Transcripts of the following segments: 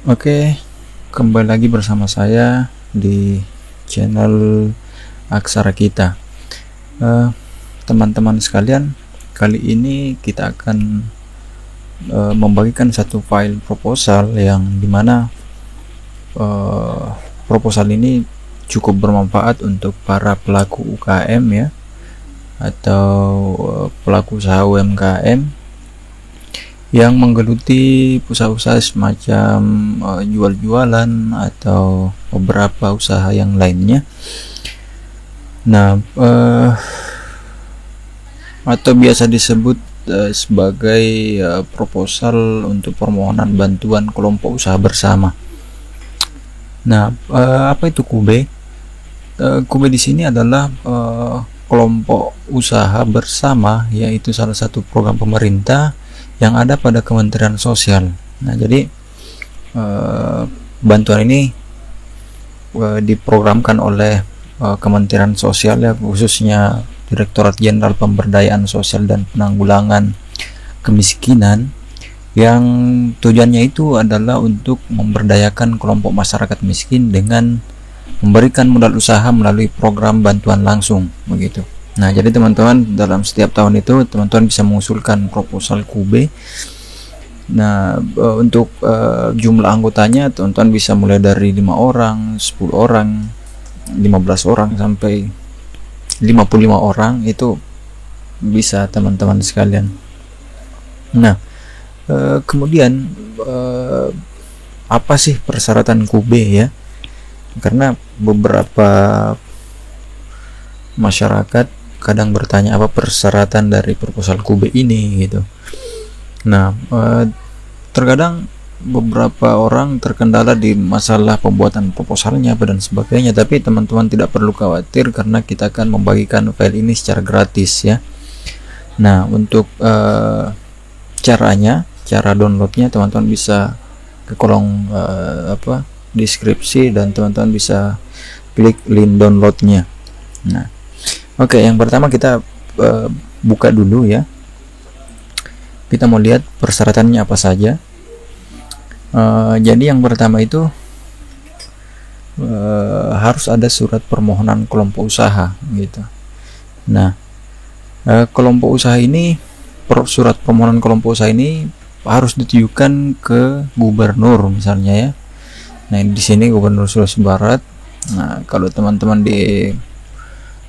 Oke, kembali lagi bersama saya di channel Aksara Kita. Teman-teman sekalian, kali ini kita akan membagikan satu file proposal yang dimana proposal ini cukup bermanfaat untuk para pelaku UKM ya, atau pelaku usaha UMKM yang menggeluti usaha-usaha semacam jual-jualan atau beberapa usaha yang lainnya. Nah, atau biasa disebut sebagai proposal untuk permohonan bantuan kelompok usaha bersama. Nah, apa itu KUBE? KUBE di sini adalah kelompok usaha bersama, yaitu salah satu program pemerintah yang ada pada Kementerian Sosial. Nah, jadi bantuan ini diprogramkan oleh Kementerian Sosial ya, khususnya Direktorat Jenderal Pemberdayaan Sosial dan Penanggulangan Kemiskinan, yang tujuannya itu adalah untuk memberdayakan kelompok masyarakat miskin dengan memberikan modal usaha melalui program bantuan langsung begitu. Nah, jadi teman-teman, dalam setiap tahun itu teman-teman bisa mengusulkan proposal KUBE. Nah, untuk jumlah anggotanya teman-teman bisa mulai dari 5 orang, 10 orang, 15 orang sampai 55 orang, itu bisa teman-teman sekalian. Nah, kemudian apa sih persyaratan KUBE ya? Karena beberapa masyarakat kadang bertanya apa persyaratan dari proposal KUBE ini gitu. Nah, terkadang beberapa orang terkendala di masalah pembuatan proposalnya dan sebagainya, tapi teman-teman tidak perlu khawatir karena kita akan membagikan file ini secara gratis ya. Nah, untuk cara downloadnya teman-teman bisa ke kolom deskripsi dan teman-teman bisa klik link downloadnya. Nah, oke, yang pertama kita buka dulu ya. Kita mau lihat persyaratannya apa saja. Jadi yang pertama itu harus ada surat permohonan kelompok usaha gitu. Nah, kelompok usaha ini, surat permohonan kelompok usaha ini harus ditujukan ke gubernur misalnya ya. Nah, di sini Gubernur Sulawesi Barat. Nah, kalau teman-teman di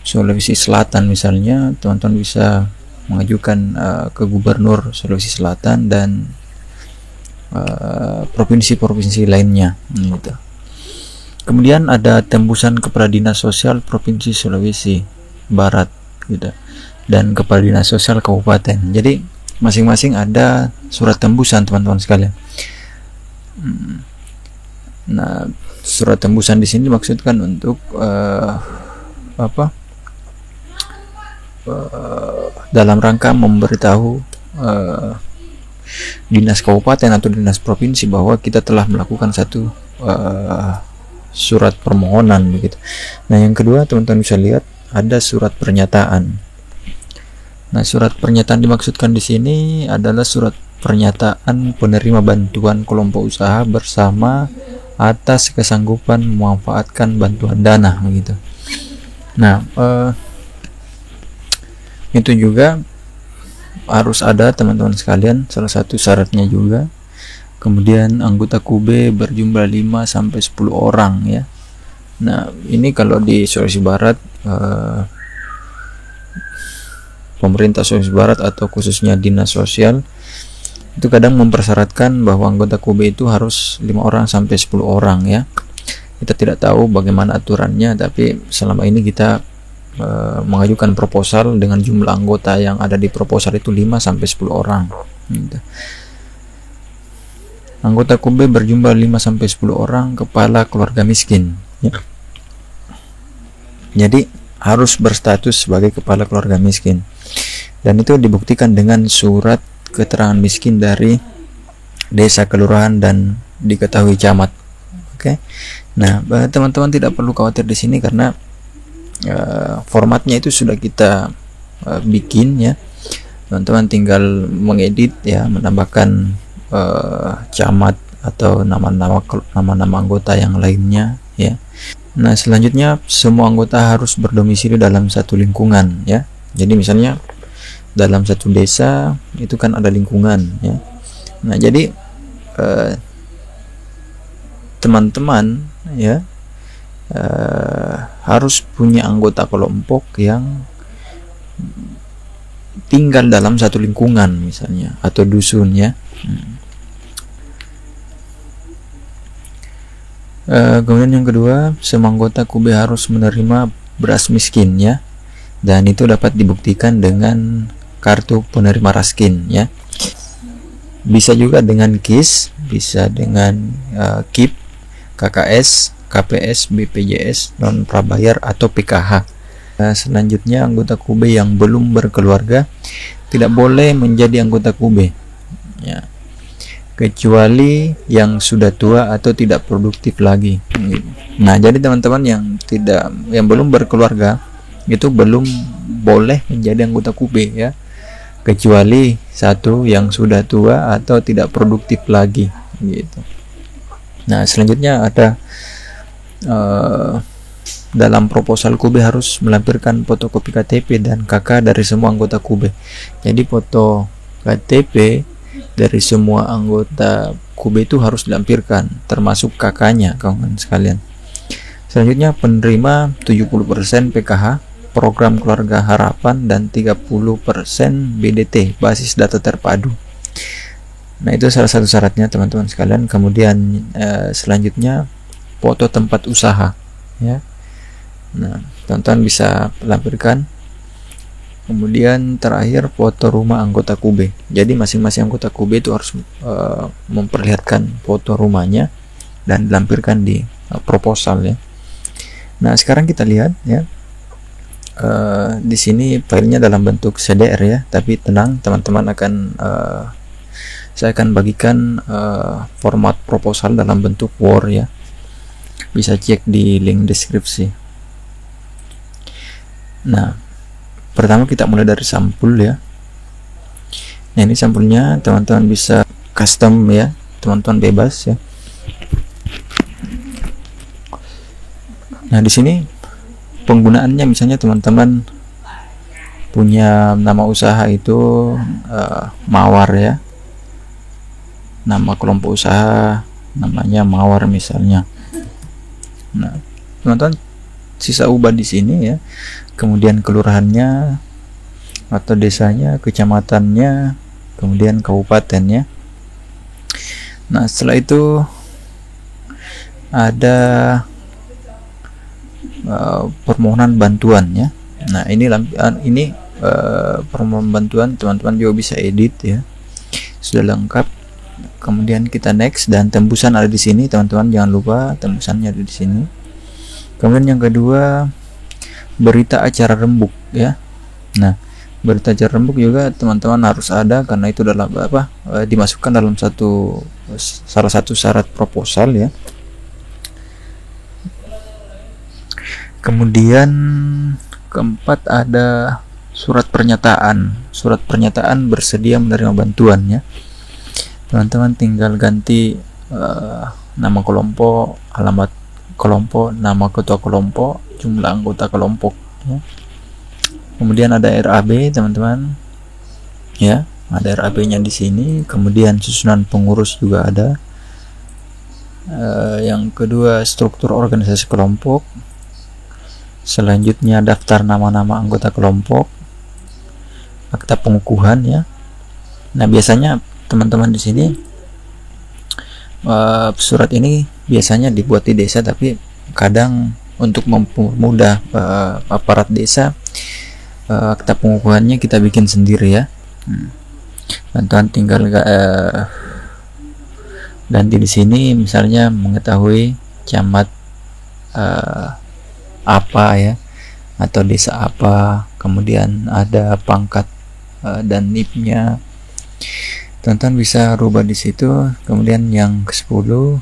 Sulawesi Selatan misalnya, teman-teman bisa mengajukan ke Gubernur Sulawesi Selatan dan provinsi-provinsi lainnya gitu. Kemudian ada tembusan kepada Dinas Sosial Provinsi Sulawesi Barat gitu, dan kepada Dinas Sosial Kabupaten. Jadi masing-masing ada surat tembusan teman-teman sekalian. Nah, surat tembusan di sini dimaksudkan untuk dalam rangka memberitahu dinas kabupaten atau dinas provinsi bahwa kita telah melakukan satu surat permohonan begitu. Nah, yang kedua teman-teman bisa lihat ada surat pernyataan. Nah, surat pernyataan dimaksudkan di sini adalah surat pernyataan penerima bantuan kelompok usaha bersama atas kesanggupan memanfaatkan bantuan dana begitu. Nah, itu juga harus ada teman-teman sekalian, salah satu syaratnya juga. Kemudian anggota KUBE berjumlah 5 sampai 10 orang ya. Nah, ini kalau di Sulawesi Barat, pemerintah Sulawesi Barat atau khususnya Dinas Sosial itu kadang mempersyaratkan bahwa anggota KUBE itu harus 5 orang sampai 10 orang ya. Kita tidak tahu bagaimana aturannya, tapi selama ini kita mengajukan proposal dengan jumlah anggota yang ada di proposal itu 5 sampai 10 orang gitu. Anggota KUBE berjumlah 5 sampai 10 orang, kepala keluarga miskin ya. Jadi harus berstatus sebagai kepala keluarga miskin, dan itu dibuktikan dengan surat keterangan miskin dari desa, kelurahan, dan diketahui camat. Oke. Nah, teman-teman tidak perlu khawatir di sini karena formatnya itu sudah kita bikin ya. Teman-teman tinggal mengedit ya, menambahkan camat atau nama-nama anggota yang lainnya ya. Nah, selanjutnya semua anggota harus berdomisili dalam satu lingkungan ya. Jadi misalnya dalam satu desa itu kan ada lingkungan ya. Nah, jadi teman-teman ya harus punya anggota kelompok yang tinggal dalam satu lingkungan misalnya atau dusun ya. Kemudian yang kedua, semua anggota KUB harus menerima beras miskin ya, dan itu dapat dibuktikan dengan kartu penerima raskin ya. Bisa juga dengan KIS, bisa dengan KIP, KKS, KPS, BPJS, non prabayar atau PKH. Selanjutnya, anggota KUB yang belum berkeluarga tidak boleh menjadi anggota KUB ya, kecuali yang sudah tua atau tidak produktif lagi. Nah, jadi teman-teman yang belum berkeluarga itu belum boleh menjadi anggota KUB ya, kecuali satu yang sudah tua atau tidak produktif lagi gitu. Nah, selanjutnya ada dalam proposal KUB harus melampirkan fotokopi KTP dan KK dari semua anggota KUB. Jadi foto KTP dari semua anggota KUB itu harus dilampirkan, termasuk KK-nya, kawan sekalian. Selanjutnya, penerima 70% PKH, program keluarga harapan, dan 30% BDT, basis data terpadu. Nah, itu salah satu syaratnya teman-teman sekalian. Kemudian selanjutnya foto tempat usaha ya. Nah, teman-teman bisa lampirkan. Kemudian terakhir foto rumah anggota KUB. Jadi masing-masing anggota KUB itu harus memperlihatkan foto rumahnya dan dilampirkan di proposal ya. Nah, sekarang kita lihat ya. Di sini filenya dalam bentuk CDR ya, tapi tenang, teman-teman saya akan bagikan format proposal dalam bentuk Word ya. Bisa cek di link deskripsi. Nah, pertama kita mulai dari sampul ya. Nah, ini sampulnya, teman-teman bisa custom ya, teman-teman bebas ya. Nah, di sini penggunaannya misalnya teman-teman punya nama usaha itu Mawar ya. Nama kelompok usaha namanya Mawar misalnya. Nah, teman-teman sisa ubah di sini ya. Kemudian kelurahannya atau desanya, kecamatannya, kemudian kabupatennya. Nah, setelah itu ada permohonan bantuan ya. Nah, ini permohonan bantuan, teman-teman juga bisa edit ya. Sudah lengkap. Kemudian kita next, dan tembusan ada di sini, teman-teman jangan lupa tembusannya ada di sini. Kemudian yang kedua, berita acara rembuk ya. Nah, berita acara rembuk juga teman-teman harus ada, karena itu dalam dimasukkan dalam salah satu syarat proposal ya. Kemudian keempat ada surat pernyataan bersedia menerima bantuan ya. Teman-teman tinggal ganti nama kelompok, alamat kelompok, nama ketua kelompok, jumlah anggota kelompok ya. Kemudian ada RAB teman-teman ya, ada RAB-nya di sini. Kemudian susunan pengurus juga ada. Yang kedua, struktur organisasi kelompok. Selanjutnya daftar nama-nama anggota kelompok, akta pengukuhan ya. Nah, biasanya teman-teman di sini surat ini biasanya dibuat di desa, tapi kadang untuk mempermudah aparat desa, akta pengukuhannya kita bikin sendiri ya. Teman-teman tinggal ganti di sini, misalnya mengetahui camat apa ya, atau desa apa, kemudian ada pangkat dan NIP-nya. Teman-teman bisa rubah di situ. Kemudian yang ke-10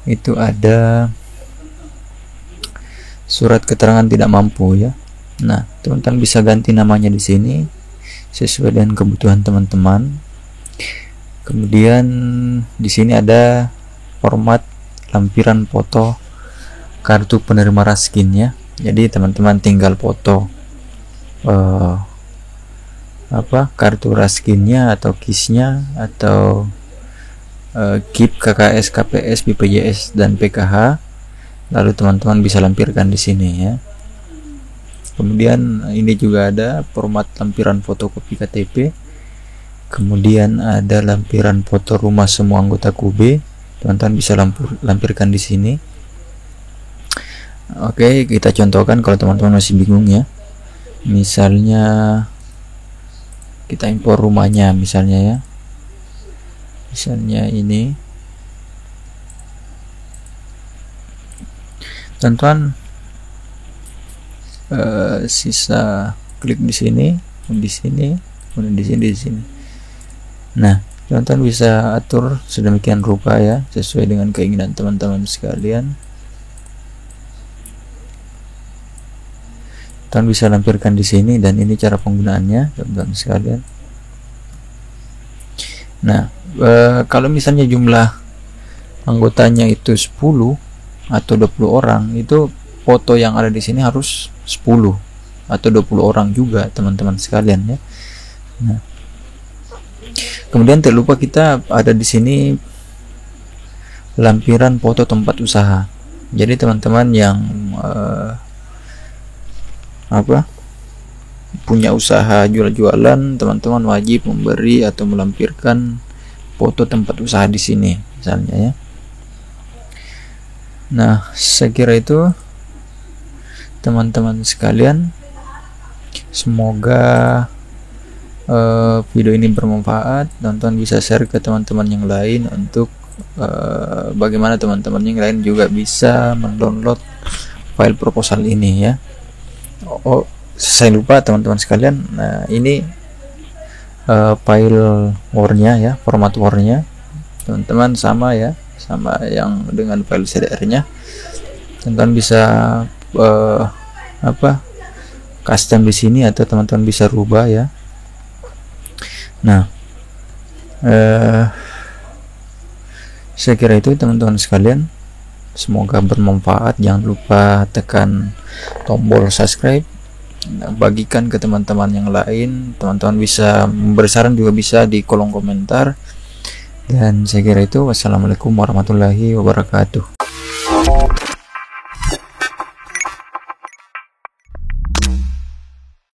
itu ada surat keterangan tidak mampu ya. Nah, teman-teman bisa ganti namanya di sini sesuai dengan kebutuhan teman-teman. Kemudian di sini ada format lampiran foto kartu penerima Raskin ya. Jadi teman-teman tinggal foto kartu Raskinnya atau KIS-nya atau KIP, KKS, KPS, BPJS dan PKH. Lalu teman-teman bisa lampirkan di sini ya. Kemudian ini juga ada format lampiran fotokopi KTP. Kemudian ada lampiran foto rumah semua anggota KUB. Teman-teman bisa lampirkan di sini. Oke, kita contohkan kalau teman-teman masih bingung ya. Misalnya kita impor rumahnya misalnya ya. Misalnya ini. Teman-teman sisa klik di sini, kemudian di sini. Nah, teman-teman bisa atur sedemikian rupa ya, sesuai dengan keinginan teman-teman sekalian. Teman bisa lampirkan di sini, dan ini cara penggunaannya teman-teman sekalian. Nah, kalau misalnya jumlah anggotanya itu 10 atau 20 orang, itu foto yang ada di sini harus 10 atau 20 orang juga teman-teman sekalian ya. Nah, kemudian tak lupa kita ada di sini lampiran foto tempat usaha. Jadi teman-teman yang punya usaha jual-jualan, teman-teman wajib memberi atau melampirkan foto tempat usaha di sini misalnya ya. Nah, saya kira itu teman-teman sekalian. Semoga video ini bermanfaat. Teman-teman bisa share ke teman-teman yang lain untuk bagaimana teman-teman yang lain juga bisa mendownload file proposal ini ya. Oh, saya lupa teman-teman sekalian. Nah, ini file Word-nya ya, format Word-nya. Teman-teman sama ya, sama yang dengan file CDR-nya. Teman-teman bisa custom di sini atau teman-teman bisa rubah ya. Nah, saya kira itu teman-teman sekalian. Semoga bermanfaat. Jangan lupa tekan tombol subscribe, bagikan ke teman-teman yang lain. Teman-teman bisa memberi saran juga bisa di kolom komentar. Dan saya kira itu. Wassalamualaikum warahmatullahi wabarakatuh.